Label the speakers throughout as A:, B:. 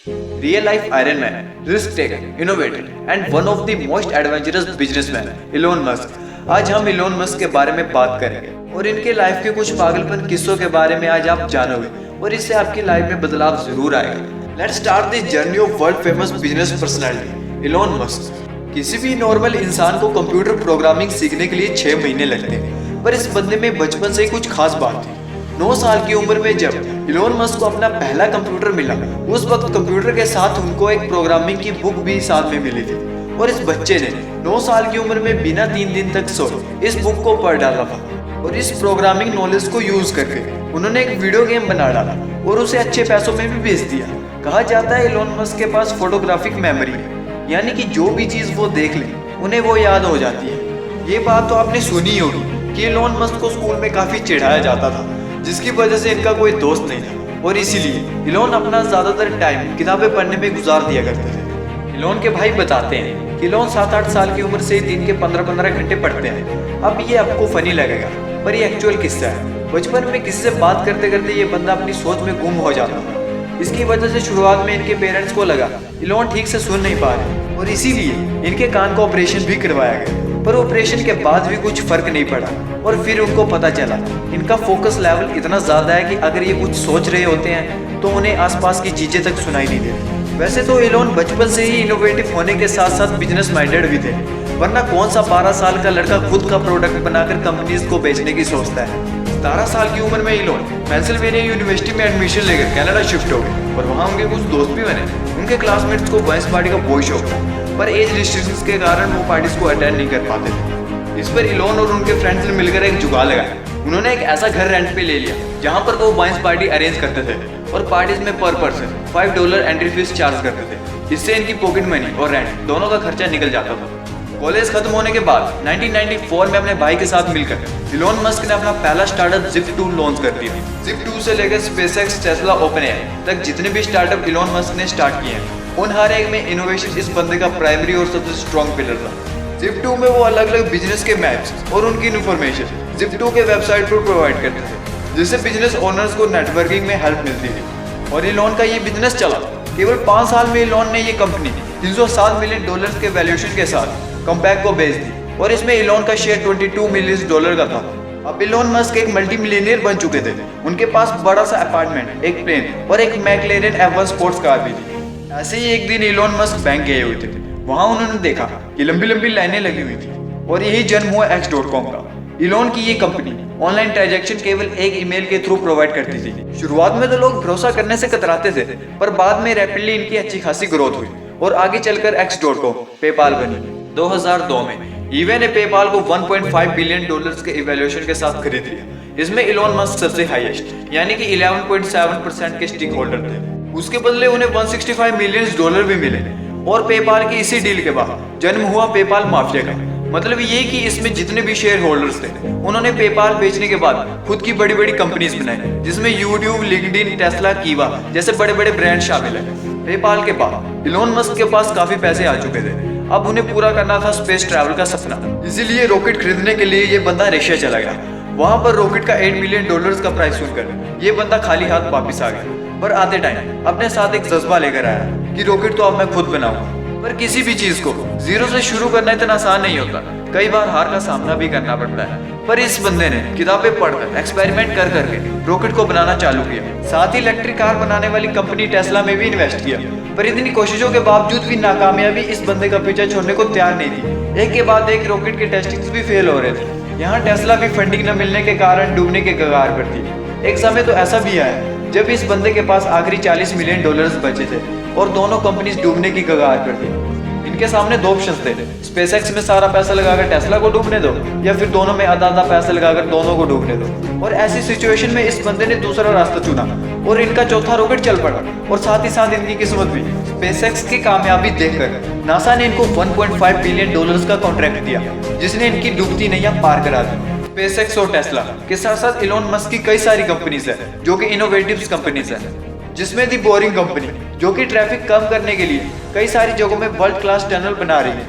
A: Real life Iron Man, risk taker, innovator, and one of the most adventurous businessman, Elon Musk. आज हम Elon Musk के बारे में बात करेंगे और इनके लाइफ के कुछ पागलपन किस्सों के बारे में आज आप जानोगे और इससे आपकी लाइफ में बदलाव जरूर आएगा। Let's start the journey of world famous business personality, Elon Musk. किसी भी नॉर्मल इंसान को कंप्यूटर प्रोग्रामिंग सीखने के लिए 6 महीने लगते हैं, पर इस बंदे में बचपन से ही कुछ खास बात थी। 9 साल की उम्र में जब इलोन मस्क को अपना पहला कंप्यूटर मिला, उस वक्त कंप्यूटर के साथ उनको एक प्रोग्रामिंग की बुक भी साथ में मिली थी और इस बच्चे ने 9 साल की उम्र में बिना 3 दिन तक सोए इस बुक को पढ़ डाला था और इस प्रोग्रामिंग नॉलेज को यूज करके उन्होंने एक वीडियो गेम बना डाला और उसे अच्छे पैसों में भी बेच दिया। कहा जाता है इलोन मस्क के पास फोटोग्राफिक मेमोरी है, यानी कि जो भी चीज वो देख ले उन्हें वो याद हो जाती है। ये बात तो आपने सुनी होगी कि इलोन मस्क को स्कूल में काफी चिढ़ाया जाता था, जिसकी वजह से इनका कोई दोस्त नहीं था और इसीलिए इलोन अपना ज्यादातर टाइम किताबें पढ़ने में गुजार दिया करते थे। इलोन के भाई बताते हैं कि इलोन 7-8 साल की उम्र से दिन के 15-15 घंटे पढ़ते हैं। अब ये आपको फनी लगेगा, पर ये एक्चुअल किस्सा है। बचपन में किसी से बात करते करते ये बंदा अपनी सोच में गुम हो जाता था। इसकी वजह से शुरुआत में इनके पेरेंट्स को लगा इलोन ठीक से सुन नहीं पा रहे और इसीलिए इनके कान का ऑपरेशन भी करवाया गया, पर ऑपरेशन के बाद भी कुछ फर्क नहीं पड़ा और फिर उनको पता चला इनका फोकस लेवल इतना ज्यादा है कि अगर ये कुछ सोच रहे होते हैं तो उन्हें आसपास की चीजें तक सुनाई नहीं देती। वैसे तो इलोन बचपन से ही इनोवेटिव होने के साथ साथ बिजनेस माइंडेड भी थे, वरना कौन सा 12 साल का लड़का खुद का प्रोडक्ट बनाकर कंपनीज को बेचने की सोचता है। 17 साल की उम्र में इलोन पेंसिल्वेनिया यूनिवर्सिटी में एडमिशन लेकर कनाडा शिफ्ट हो गए और वहाँ उनके कुछ दोस्त भी बने। उनके क्लासमेट्स को बॉयज पार्टी का बहुत शौक था, पर एज रिस्ट्रिक्शंस के कारण वो पार्टीज को अटेंड नहीं कर पाते थे। इस पर इलोन और उनके फ्रेंड्स ने मिलकर एक जुगाड़ लगाया। उन्होंने एक ऐसा घर रेंट पे ले लिया जहाँ पर वो बॉयज पार्टी अरेंज करते थे और पार्टीज में पर पर्सन $5 एंट्री फीस चार्ज करते थे। इससे इनकी पॉकेट मनी और रेंट दोनों का खर्चा निकल जाता था। कॉलेज खत्म होने के बाद 1994 में अपने भाई के साथ मिलकर इलोन मस्क ने अपना पहला स्टार्टअप Zip2 लॉन्च कर दिया। Zip2 से लेकर SpaceX, टेस्ला, OpenAI तक जितने भी स्टार्टअप इलोन मस्क ने स्टार्ट किए हैं, उन हर एक में इनोवेशन इस बंदे का प्राइमरी और सबसे स्ट्रॉन्ग पिलर था। Zip2 में वो अलग अलग बिजनेस के मैप्स और उनकी इन्फॉर्मेशन Zip2 के वेबसाइट पर प्रोवाइड करते थे, जिससे बिजनेस ओनर्स को नेटवर्किंग में हेल्प मिलती थी। और इलोन का ये बिजनेस चला। केवल 5 साल में इलोन ने ये कंपनी $307 मिलियन के वैल्यूएशन के साथ कॉम्पैक्ट को बेच दी और इसमें इलोन का शेयर $22 मिलियन का था। अब इलोन मस्क एक मल्टी मिलियनियर बन चुके थे। उनके पास बड़ा सा अपार्टमेंट, एक प्लेन और एक मैक्लेरन F1 स्पोर्ट्स कार भी थी। ऐसे ही एक दिन इलोन मस्क बैंक गए हुए थे। वहां उन्होंने देखा कि लंबी लंबी लाइनें लगी हुई थी और यही जन्म हुआ X.com का। इलोन की ये कंपनी ऑनलाइन ट्रांजैक्शन केवल एक ईमेल के थ्रू प्रोवाइड करती थी। शुरुआत में तो लोग भरोसा करने से कतराते थे, पर बाद में रैपिडली इनकी अच्छी खासी ग्रोथ हुई और आगे चलकर X.com पेपाल बनी। 2002 में ईबे ने पेपाल को $1.5 बिलियन के इवैल्यूएशन के साथ खरीद लिया। इसमें इलोन मस्क सबसे हाईएस्ट यानी कि 11.7% के स्टेक होल्डर थे। उसके बदले उन्हें $165 मिलियन भी मिले और पेपाल की इसी डील के बाद जन्म हुआ पेपाल माफिया का। मतलब ये कि इसमें जितने भी शेयर होल्डर्स थे उन्होंने पेपाल बेचने के बाद खुद की बड़ी बड़ी कंपनीज बनाई, जिसमें यूट्यूब, लिंक्डइन, टेस्ला, कीवा जैसे बड़े बड़े ब्रांड शामिल है। पेपाल के बाद इलोन मस्क के पास काफी पैसे आ चुके थे। अब उन्हें पूरा करना था स्पेस ट्रैवल का सपना, इसीलिए रॉकेट खरीदने के लिए ये बंदा रशिया चला गया। वहां पर रॉकेट का $8 मिलियन का प्राइस सुनकर ये बंदा खाली हाथ वापिस आ गया, पर आते टाइम अपने साथ एक जज्बा लेकर आया कि रॉकेट तो अब मैं खुद बनाऊंगा। पर किसी भी चीज को जीरो से शुरू करना इतना आसान नहीं होता, कई बार हार का सामना भी करना पड़ता है। पर इस बंदे ने किताबें पढ़कर एक्सपेरिमेंट कर करके रॉकेट को बनाना चालू किया। साथ ही इलेक्ट्रिक कार बनाने वाली कंपनी टेस्ला में भी इन्वेस्ट किया, पर इतनी कोशिशों के बावजूद भी नाकामयाबी इस बंदे का पीछा छोड़ने को तैयार नहीं थी। एक के बाद एक रॉकेट के टेस्टिंग्स भी फेल हो रहे थे। यहाँ टेस्ला भी फंडिंग न मिलने के कारण डूबने के कगार पर थी। एक समय तो ऐसा भी आया जब इस बंदे के पास आखिरी $40 मिलियन बचे थे और दोनों कंपनीज डूबने की कगार पर थी। इनके सामने 2 ऑप्शंस थे, SpaceX में सारा पैसा लगाकर टेस्ला को डूबने दो या फिर दोनों में आधा आधा पैसा लगाकर दोनों को डूबने दो। और ऐसी सिचुएशन में इस बंदे ने दूसरा रास्ता चुना और इनका चौथा रॉकेट चल पड़ा और साथ ही साथ इनकी किस्मत भी। SpaceX की कामयाबी देखकर नासा ने इनको $1.5 बिलियन का कॉन्ट्रैक्ट दिया, जिसने इनकी डूबती नैया पार करा दी। SpaceX और टेस्ला के साथ साथ इलोन मस्क की कई सारी कंपनीज है जो कि इनोवेटिव कंपनीज है, जिसमें दी बोरिंग कंपनी जो कि ट्रैफिक कम करने के लिए कई सारी जगहों में वर्ल्ड क्लास टनल बना रही है।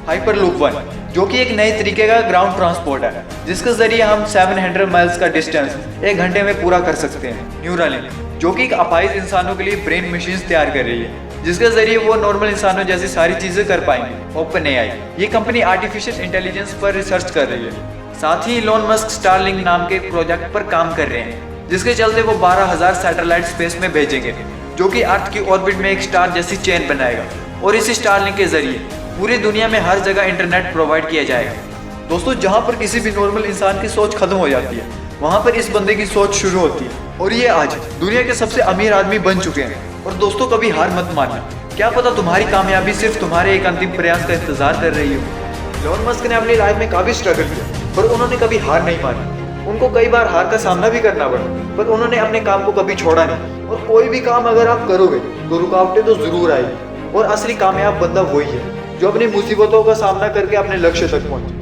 A: हाइपरलूप 1 जो कि एक नए तरीके का ग्राउंड ट्रांसपोर्ट है, जिसके जरिए हम 700 माइल्स का डिस्टेंस 1 घंटे में पूरा कर सकते हैं। न्यूरालिंक जो कि एक अपाहिज इंसानों के लिए ब्रेन मशीन्स तैयार कर रही है, जिसके जरिए वो नॉर्मल इंसानों जैसी सारी चीजें कर पाएंगे। ओपन एआई ये कंपनी आर्टिफिशियल इंटेलिजेंस पर रिसर्च कर रही है। साथ ही इलोन मस्क स्टारलिंक नाम के एक प्रोजेक्ट पर काम कर रहे हैं, जिसके चलते वो 12,000 सैटेलाइट स्पेस में भेजेंगे, जो कि अर्थ की ऑर्बिट में एक स्टार जैसी चेन बनाएगा। और इस स्टारलिंक के जरिए पूरी दुनिया में हर जगह इंटरनेट प्रोवाइड किया जाएगा। दोस्तों, जहाँ पर किसी भी नॉर्मल इंसान की सोच खत्म हो जाती है, वहाँ पर इस बंदे की सोच शुरू होती है। और ये आज दुनिया के सबसे अमीर आदमी बन चुके हैं। और दोस्तों, कभी हार मत मानना, क्या पता तुम्हारी कामयाबी सिर्फ तुम्हारे एक अंतिम प्रयास का इंतजार कर रही हो। इलोन मस्क ने अपनी लाइफ में काफी स्ट्रगल किया, पर उन्होंने कभी हार नहीं मानी। उनको कई बार हार का सामना भी करना पड़ा, पर उन्होंने अपने काम को कभी छोड़ा नहीं। और कोई भी काम अगर आप करोगे तो रुकावटें तो जरूर आएगी। और असली कामयाब बंदा वही है जो अपनी मुसीबतों का सामना करके अपने लक्ष्य तक पहुंचे।